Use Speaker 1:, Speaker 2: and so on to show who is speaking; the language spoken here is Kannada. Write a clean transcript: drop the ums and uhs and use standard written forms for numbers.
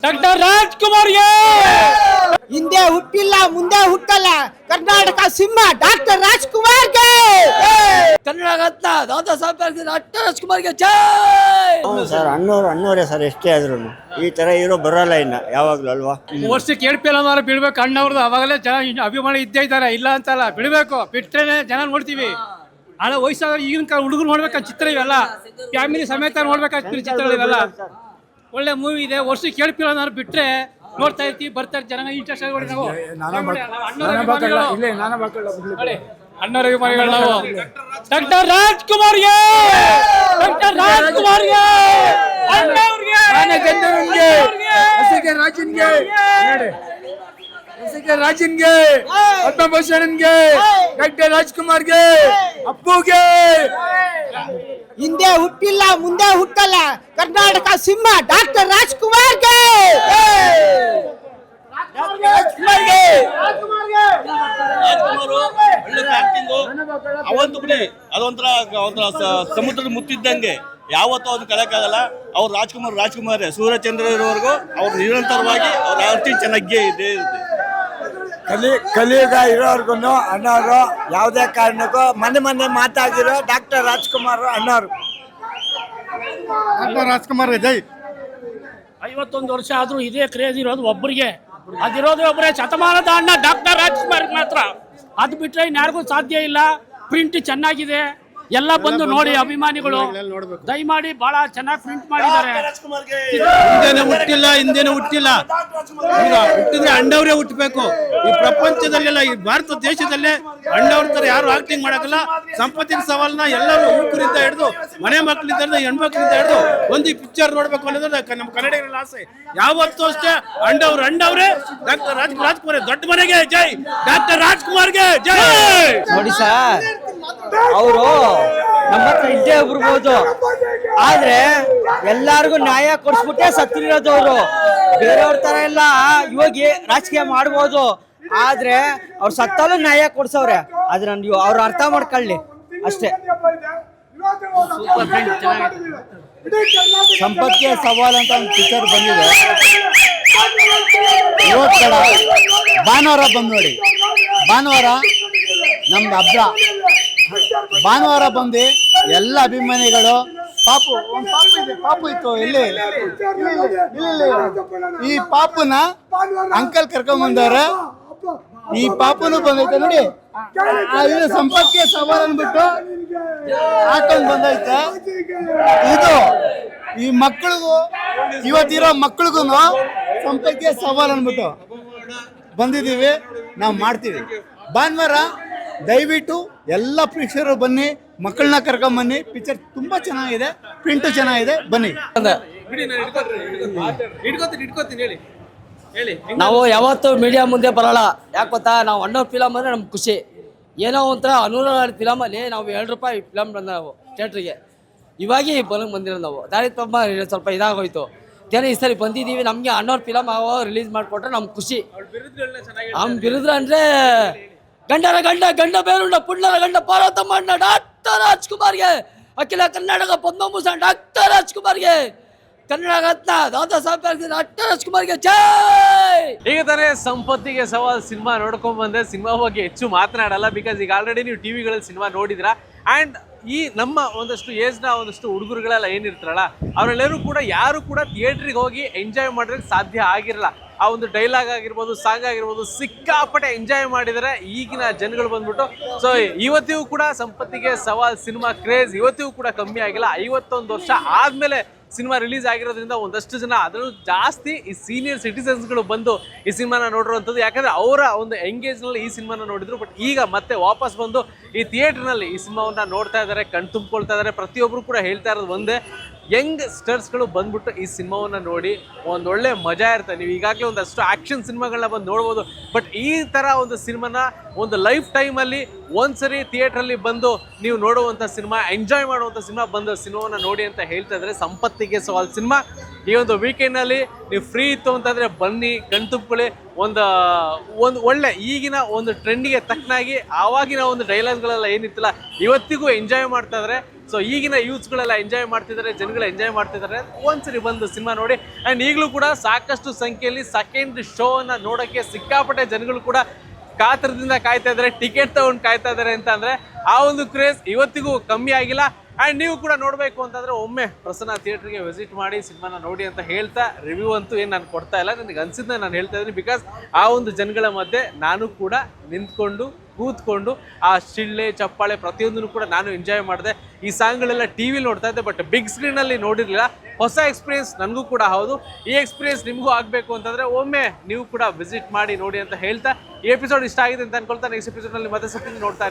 Speaker 1: ಡಾಕ್ಟರ್ ರಾಜ್ಕುಮಾರ್ಗೆ
Speaker 2: ಹಿಂದೆ ಹುಟ್ಟಿಲ್ಲ ಮುಂದೆ ಹುಟ್ಟಲ್ಲ ಕರ್ನಾಟಕ ಸಿಂಹ ಡಾಕ್ಟರ್ ರಾಜ್ಕುಮಾರ್ಗೆ
Speaker 1: ಕನ್ನಡ ರತ್ನ ದಾದಾ ಸಾಹೇಬ್ ಡಾಕ್ಟರ್ ರಾಜ್ಕುಮಾರ್ಗೆ ಜೈ.
Speaker 3: ಸರ್ ಅಣ್ಣವ್ರೆ ಸರ್ ಎಷ್ಟೇ ಆದ್ರೂ ಈ ತರ ಹೀರೋ ಬರಲ್ಲ ಇನ್ನ ಯಾವಾಗ್ಲೂ ಅಲ್ವಾ.
Speaker 1: ವರ್ಷಕ್ಕೆ ಕೇಳ್ಪಿಲ್ಲ ಬಿಡ್ಬೇಕು ಅಣ್ಣವ್ರದ್ದು ಅವಾಗಲೇ ಜನ ಅಭಿಮಾನಿ ಇದ್ದೇ ಇದ್ದಾರೆ, ಇಲ್ಲ ಅಂತಲ್ಲ, ಬಿಡ್ಬೇಕು, ಬಿಟ್ರೇನೆ ಜನ ನೋಡ್ತೀವಿ. ಹಳೆ ವಯಸ್ಸಾದ್ರೆ ಈಗಿನ ಕಾಲ ಹುಡುಗರು ನೋಡ್ಬೇಕಂತ ಚಿತ್ರ ಇವೆಲ್ಲ, ಫ್ಯಾಮಿಲಿ ಸಮೇತ ನೋಡ್ಬೇಕಂತ ಚಿತ್ರಗಳು ಇವೆಲ್ಲ. ಒಳ್ಳೆ ಮೂವಿ ಇದೆ, ವರ್ಷಕ್ಕೆ ಕೇಳ್ಪಿಲ್ಲ ಅನ್ನೋರು ಬಿಟ್ರೆ ನೋಡ್ತಾ ಇರ್ತೀವಿ, ಬರ್ತಾರೆ ಜನ ಇಂಟ್ರೆಸ್ಟ್ ಆಗಿ. ನಾವು ಅಣ್ಣವ್ರ ಅಭಿಮಾನಿಗಳು ನಾವು. ಡಾಕ್ಟರ್ ರಾಜ್ಕುಮಾರ್ಗೆ ಡಾಕ್ಟರ್ ರಾಜ್ಕುಮಾರ್ಗೆ
Speaker 4: ರಾಜನ್ಗೆ ಪದ್ಮಭೂಷಣನ್ಗೆ ಡಾಕ್ಟರ್ ರಾಜ್ಕುಮಾರ್ಗೆ ಅಪ್ಪುಗೆ
Speaker 2: ಹಿಂದೆ ಹುಟ್ಟಿಲ್ಲ ಮುಂದೆ ಹುಟ್ಟಲ್ಲ ಕರ್ನಾಟಕ ಸಿಂಹ ಡಾಕ್ಟರ್ ರಾಜ್ಕುಮಾರ್ಗೆ
Speaker 5: ಅವತ್ತು ಬಿಡಿ ಅದೊಂಥರ ಸಮುದ್ರದ ಮುತ್ತಿದ್ದಂಗೆ, ಯಾವತ್ತೂ ಅದನ್ನ ಕಳೆಯಕ್ಕಾಗಲ್ಲ. ಅವ್ರು ರಾಜ್ಕುಮಾರ್ ಸೂರ್ಯಚಂದ್ರ ಇರೋವರೆಗೂ ಅವ್ರು ನಿರಂತರವಾಗಿ ಅವ್ರ ಆರ್ತಿ ಚೆನ್ನಾಗೇ ಇದ್ದೇ ಇರುತ್ತೆ.
Speaker 3: ಕಲಿಯುಗ ಇರೋರ್ಗು ಅಣ್ಣವರು ಯಾವುದೇ ಕಾರಣಕ್ಕೂ ಮೊನ್ನೆ ಮಾತಾಗಿರೋ ಡಾಕ್ಟರ್ ರಾಜ್ಕುಮಾರ್ ಅಣ್ಣವರು.
Speaker 4: ರಾಜ್ಕುಮಾರ್ ಜೈ.
Speaker 6: 51 ವರ್ಷ ಆದ್ರೂ ಇದೇ ಕ್ರೇಜ್ ಇರೋದು ಒಬ್ಬರಿಗೆ, ಅದಿರೋದು ಒಬ್ಬರೇ ಶತಮಾನದ ಅಣ್ಣ ಡಾಕ್ಟರ್ ರಾಜ್ಕುಮಾರ್ ಮಾತ್ರ. ಅದು ಬಿಟ್ರೆ ಇನ್ಯಾರಿಗೂ ಸಾಧ್ಯ ಇಲ್ಲ. ಪ್ರಿಂಟ್ ಚೆನ್ನಾಗಿದೆ, ಎಲ್ಲ ಬಂದು ನೋಡಿ ಅಭಿಮಾನಿಗಳು ದಯಮಾಡಿ ಬಹಳ ಚೆನ್ನಾಗಿ ಪ್ರಿಂಟ್ ಮಾಡಿದ್ದಾರೆ.
Speaker 7: ಹಿಂದೇನೆ ಹುಟ್ಟಿಲ್ಲ ಈಗ ಹುಟ್ಟಿದ್ರೆ ಅಣ್ಣವ್ರೇ ಹುಟ್ಟಬೇಕು. ಈ ಪ್ರಪಂಚದಲ್ಲೆಲ್ಲ ಈ ಭಾರತ ದೇಶದಲ್ಲೇ ಅಣ್ಣವ್ರ ತರ ಯಾರು ಆಕ್ಟಿಂಗ್ ಮಾಡಕ್ಕಲ್ಲ. ಸಂಪತ್ತಿನ ಸವಾಲನ್ನ ಎಲ್ಲರೂ ಯುವಕರಿಂದ ಹಿಡಿದು ಮನೆ ಮಕ್ಕಳಿಂದ ಹೆಣ್ಮಕ್ಳಿಂದ ಹಿಡಿದು ಒಂದು ಪಿಕ್ಚರ್ ನೋಡ್ಬೇಕು ಅನ್ನೋದು ನಮ್ಮ ಕನ್ನಡಿಗರ ಆಸೆ. ಯಾವತ್ತೂ ಅಷ್ಟೇ ಅಣ್ಣವ್ರೇ ಡಾಕ್ಟರ್ ರಾಜ್ಕುಮಾರ್ ದೊಡ್ಡ ಮನೆಗೆ ಜೈ, ಡಾಕ್ಟರ್ ರಾಜ್ಕುಮಾರ್ಗೆ ಜೈ.
Speaker 2: ನೋಡಿ ಸರ್, ಅವರು ನಮ್ಮ ಹತ್ರ ಇದ್ದೇ ಬರ್ಬೋದು, ಆದ್ರೆ ಎಲ್ಲಾರ್ಗು ನ್ಯಾಯ ಕೊಡ್ಸ್ಬಿಟ್ಟೆ ಸತ್ತಿರೋದು ಅವರು. ಬೇರೆಯವ್ರ ತರ ಎಲ್ಲ ಇವಾಗ ರಾಜಕೀಯ ಮಾಡ್ಬೋದು, ಆದ್ರೆ ಅವ್ರು ಸತ್ತಲ್ಲೂ ನ್ಯಾಯ ಕೊಡ್ಸವ್ರೆ. ಆದ್ರೆ ನೀವು ಅವ್ರು ಅರ್ಥ ಮಾಡ್ಕೊಳ್ಳಿ ಅಷ್ಟೇ.
Speaker 3: ಸಂಪತ್ತಿಗೆ ಸವಾಲ್ ಅಂತ ಒಂದು ಪಿಕ್ಚರ್ ಬಂದಿದೆ, ಇವತ್ತು ಭಾನುವಾರ ಬಂದು ನೋಡಿ. ಭಾನುವಾರ ನಮ್ದು ಹಬ್ಬ. ಭಾನುವಾರ ಬಂದು ಎಲ್ಲ ಅಭಿಮಾನಿಗಳು ಪಾಪು ಇತ್ತು ಇಲ್ಲಿ ಈ ಪಾಪುನ ಅಂಕಲ್ ಕರ್ಕೊಂಡ್ ಬಂದವ್ರೆ. ಈ ಪಾಪುನು ಬಂದೈತೆ ನೋಡಿ, ಇದು ಸಂಪತ್ತಿಗೆ ಸವಾಲ್ ಅಂದ್ಬಿಟ್ಟು ಹಾಕೊಂಡ್ ಬಂದೈತೆ. ಇದು ಈ ಮಕ್ಕಳಿಗೂ ಇವತ್ತಿರೋ ಮಕ್ಕಳಿಗೂ ಸಂಪತ್ತಿಗೆ ಸವಾಲ್ ಅಂದ್ಬಿಟ್ಟು ಬಂದಿದ್ದೀವಿ, ನಾವು ಮಾಡ್ತೀವಿ. ಭಾನುವಾರ ದಯವಿಟ್ಟು ಎಲ್ಲ ಪ್ರೇಕ್ಷಕರು ಬನ್ನಿ, ಮಕ್ಕಳನ್ನ ಕರ್ಕೊಂಡ್ ಬನ್ನಿ. ಪಿಕ್ಚರ್ ತುಂಬಾ ಚೆನ್ನಾಗಿದೆ, ಪ್ರಿಂಟು ಚೆನ್ನಾಗಿದೆ, ಬನ್ನಿ.
Speaker 6: ನಾವು ಯಾವತ್ತೂ ಮೀಡಿಯಾ ಮುಂದೆ ಬರೋಲ್ಲ. ಯಾಕೆ ಗೊತ್ತಾ, ನಾವು ಅಣ್ಣವ್ರ ಫಿಲಮ್ ಅಂದರೆ ನಮ್ಗೆ ಖುಷಿ. ಏನೋ ಒಂಥರ ಅನೂರ ಫಿಲಮಲ್ಲಿ ನಾವು ₹2 ಫಿಲಮ್ ಬಂದ ನಾವು ಥಿಯೇಟ್ರಿಗೆ. ಇವಾಗಿ ಬಂದಿರೋದು ನಾವು ದಾರಿ ತುಂಬ ಸ್ವಲ್ಪ ಇದಾಗೋಯ್ತು. ಈ ಸರಿ ಬಂದಿದ್ದೀವಿ, ನಮಗೆ ಅಣ್ಣವ್ರ ಫಿಲಮ್ ರಿಲೀಸ್ ಮಾಡಿಕೊಟ್ರೆ ನಮ್ಗೆ ಖುಷಿ. ಅವ್ನು ಬಿರುದ್ರ ಅಂದರೆ ಗಂಡ ಬೇರುಂಡ ಪುಣ್ಣರ ಗಂಡ ಪಾರ್ವತಮ್ಮ ಅಣ್ಣ ಡಾಕ್ಟರ್ ರಾಜ್ಕುಮಾರ್ಗೆ, ಅಖಿಲ ಕರ್ನಾಟಕ ಪದ್ಮಭೂಷಣ ಡಾಕ್ಟರ್ ರಾಜ್ಕುಮಾರ್ಗೆ, ಕನ್ನಡ ರತ್ನ ದಾದಾ ಸಾಹೇಬ್ ಡಾಕ್ಟರ್ ರಾಜ್ಕುಮಾರ್ಗೆ ಜೈ.
Speaker 8: ಈಗ ತಾನೇ ಸಂಪತ್ತಿಗೆ ಸವಾಲ್ ಸಿನಿಮಾ ನೋಡ್ಕೊಂಡ್ ಬಂದೆ. ಸಿನಿಮಾ ಬಗ್ಗೆ ಹೆಚ್ಚು ಮಾತನಾಡಲ್ಲ, ಬಿಕಾಸ್ ಈಗ ಆಲ್ರೆಡಿ ನೀವು ಟಿವಿಗಳಲ್ಲಿ ಸಿನಿಮಾ ನೋಡಿದ್ರ. ಆ್ಯಂಡ್ ಈ ನಮ್ಮ ಒಂದಷ್ಟು ಏಜ್ನ ಒಂದಷ್ಟು ಹುಡುಗರುಗಳೆಲ್ಲ ಏನಿರ್ತಾರಲ್ಲ, ಅವರೆಲ್ಲರೂ ಕೂಡ ಯಾರು ಕೂಡ ಥಿಯೇಟ್ರಿಗೆ ಹೋಗಿ ಎಂಜಾಯ್ ಮಾಡೋದಕ್ಕೆ ಸಾಧ್ಯ ಆಗಿರಲ್ಲ. ಆ ಒಂದು ಡೈಲಾಗ್ ಆಗಿರ್ಬೋದು, ಸಾಂಗ್ ಆಗಿರ್ಬೋದು, ಸಿಕ್ಕಾಪಟ್ಟೆ ಎಂಜಾಯ್ ಮಾಡಿದರೆ ಈಗಿನ ಜನಗಳು ಬಂದ್ಬಿಟ್ಟು. ಸೊ ಇವತ್ತಿಗೂ ಕೂಡ ಸಂಪತ್ತಿಗೆ ಸವಾಲ್ ಸಿನಿಮಾ ಕ್ರೇಜ್ ಇವತ್ತಿಗೂ ಕೂಡ ಕಮ್ಮಿ ಆಗಿಲ್ಲ. 51 ವರ್ಷ ಆದಮೇಲೆ ಸಿನಿಮಾ ರಿಲೀಸ್ ಆಗಿರೋದ್ರಿಂದ ಒಂದಷ್ಟು ಜನ, ಅದರಲ್ಲೂ ಜಾಸ್ತಿ ಈ ಸೀನಿಯರ್ ಸಿಟಿಸನ್ಸ್ಗಳು ಬಂದು ಈ ಸಿನಿಮಾನ ನೋಡಿರುವಂಥದ್ದು. ಯಾಕಂದರೆ ಅವರ ಒಂದು ಎಂಗೇಜ್ನಲ್ಲಿ ಈ ಸಿನಿಮಾನ ನೋಡಿದ್ರು. ಬಟ್ ಈಗ ಮತ್ತೆ ವಾಪಸ್ ಬಂದು ಈ ಥಿಯೇಟ್ರ್ನಲ್ಲಿ ಈ ಸಿನಿಮಾವನ್ನು ನೋಡ್ತಾ ಇದ್ದಾರೆ, ಕಣ್ ತುಂಬಿಕೊಳ್ತಾ ಇದ್ದಾರೆ. ಪ್ರತಿಯೊಬ್ಬರು ಕೂಡ ಹೇಳ್ತಾ ಇರೋದು ಒಂದೇ, ಯಂಗ್ ಸ್ಟರ್ಸ್ಗಳು ಬಂದ್ಬಿಟ್ಟು ಈ ಸಿನಿಮಾವನ್ನು ನೋಡಿ ಒಂದೊಳ್ಳೆ ಮಜಾ ಇರುತ್ತೆ. ನೀವು ಈಗಾಗಲೇ ಒಂದಷ್ಟು ಆ್ಯಕ್ಷನ್ ಸಿನಿಮಾಗಳನ್ನ ಬಂದು ನೋಡ್ಬೋದು, ಬಟ್ ಈ ಥರ ಒಂದು ಸಿನಿಮಾನ ಒಂದು ಲೈಫ್ ಟೈಮಲ್ಲಿ ಒಂದ್ಸರಿ ಥಿಯೇಟ್ರಲ್ಲಿ ಬಂದು ನೀವು ನೋಡುವಂಥ ಸಿನಿಮಾ, ಎಂಜಾಯ್ ಮಾಡುವಂಥ ಸಿನಿಮಾ, ಬಂದು ಸಿನಿಮಾವನ್ನು ನೋಡಿ ಅಂತ ಹೇಳ್ತಾ ಇದ್ದಾರೆ. ಸಂಪತ್ತಿಗೆ ಸವಾಲ್ ಸಿನಿಮಾ ಈ ಒಂದು ವೀಕೆಂಡ್ನಲ್ಲಿ ನೀವು ಫ್ರೀ ಇತ್ತು ಅಂತಂದರೆ ಬನ್ನಿ, ಕಣ್ತುಂಬಿಕೊಳ್ಳಿ. ಒಂದು ಒಳ್ಳೆ ಈಗಿನ ಒಂದು ಟ್ರೆಂಡಿಗೆ ತಕ್ಕನಾಗಿ ಆವಾಗಿನ ಒಂದು ಡೈಲಾಗ್ಗಳೆಲ್ಲ ಏನಿತ್ತಲ್ಲ ಇವತ್ತಿಗೂ ಎಂಜಾಯ್ ಮಾಡ್ತಾ ಇದ್ದಾರೆ. ಸೊ ಈಗಿನ ಯೂತ್ಸ್ಗಳೆಲ್ಲ ಎಂಜಾಯ್ ಮಾಡ್ತಿದ್ದಾರೆ, ಜನಗಳು ಎಂಜಾಯ್ ಮಾಡ್ತಿದ್ದಾರೆ. ಒಂದ್ಸರಿ ಬಂದು ಸಿನಿಮಾ ನೋಡಿ. ಆ್ಯಂಡ್ ಈಗಲೂ ಕೂಡ ಸಾಕಷ್ಟು ಸಂಖ್ಯೆಯಲ್ಲಿ ಸೆಕೆಂಡ್ ಶೋನ ನೋಡೋಕ್ಕೆ ಸಿಕ್ಕಾಪಟ್ಟೆ ಜನಗಳು ಕೂಡ ಕಾತರದಿಂದ ಕಾಯ್ತಾ ಇದ್ದಾರೆ, ಟಿಕೆಟ್ ತಗೊಂಡು ಕಾಯ್ತಾ ಇದ್ದಾರೆ. ಅಂತ ಅಂದರೆ ಆ ಒಂದು ಕ್ರೇಜ್ ಇವತ್ತಿಗೂ ಕಮ್ಮಿ ಆಗಿಲ್ಲ. ಆ್ಯಂಡ್ ನೀವು ಕೂಡ ನೋಡಬೇಕು ಅಂತಂದರೆ ಒಮ್ಮೆ ಪ್ರಸನ್ನ ಥಿಯೇಟ್ರಿಗೆ ವಿಸಿಟ್ ಮಾಡಿ ಸಿನಿಮಾನ ನೋಡಿ ಅಂತ ಹೇಳ್ತಾ, ರಿವ್ಯೂ ಅಂತೂ ಏನು ನಾನು ಕೊಡ್ತಾ ಇಲ್ಲ, ನನಗೆ ಅನಿಸಿದ್ನ ನಾನು ಹೇಳ್ತಾ ಇದ್ದೀನಿ. ಬಿಕಾಸ್ ಆ ಒಂದು ಜನಗಳ ಮಧ್ಯೆ ನಾನು ಕೂಡ ನಿಂತ್ಕೊಂಡು ಕೂತ್ಕೊಂಡು ಆ ಶಿಳ್ಳೆ ಚಪ್ಪಾಳೆ ಪ್ರತಿಯೊಂದನ್ನು ಕೂಡ ನಾನು ಎಂಜಾಯ್ ಮಾಡಿದೆ. ಈ ಸಾಂಗ್ಗಳೆಲ್ಲ ಟಿ ವಿಲಿ ನೋಡ್ತಾ ಇದ್ದೆ, ಬಟ್ ಬಿಗ್ ಸ್ಕ್ರೀನಲ್ಲಿ ನೋಡಿರಲಿಲ್ಲ. ಹೊಸ ಎಕ್ಸ್ಪೀರಿಯನ್ಸ್ ನನಗೂ ಕೂಡ ಹೌದು. ಈ ಎಕ್ಸ್ಪೀರಿಯನ್ಸ್ ನಿಮಗೂ ಆಗಬೇಕು ಅಂತಂದರೆ ಒಮ್ಮೆ ನೀವು ಕೂಡ ವಿಸಿಟ್ ಮಾಡಿ ನೋಡಿ ಅಂತ ಹೇಳ್ತಾ, ಈ ಎಪಿಸೋಡ್ ಇಷ್ಟ ಆಗಿದೆ ಅಂತ ಅನ್ಕೊಳ್ತಾ ನೆಕ್ಸ್ಟ್ ಎಪಿಸೋಡ್ನಲ್ಲಿ ಮತ್ತೆ ಸಿಗ್ತೀನಿ. ನೋಡ್ತಾ ಇರಿ.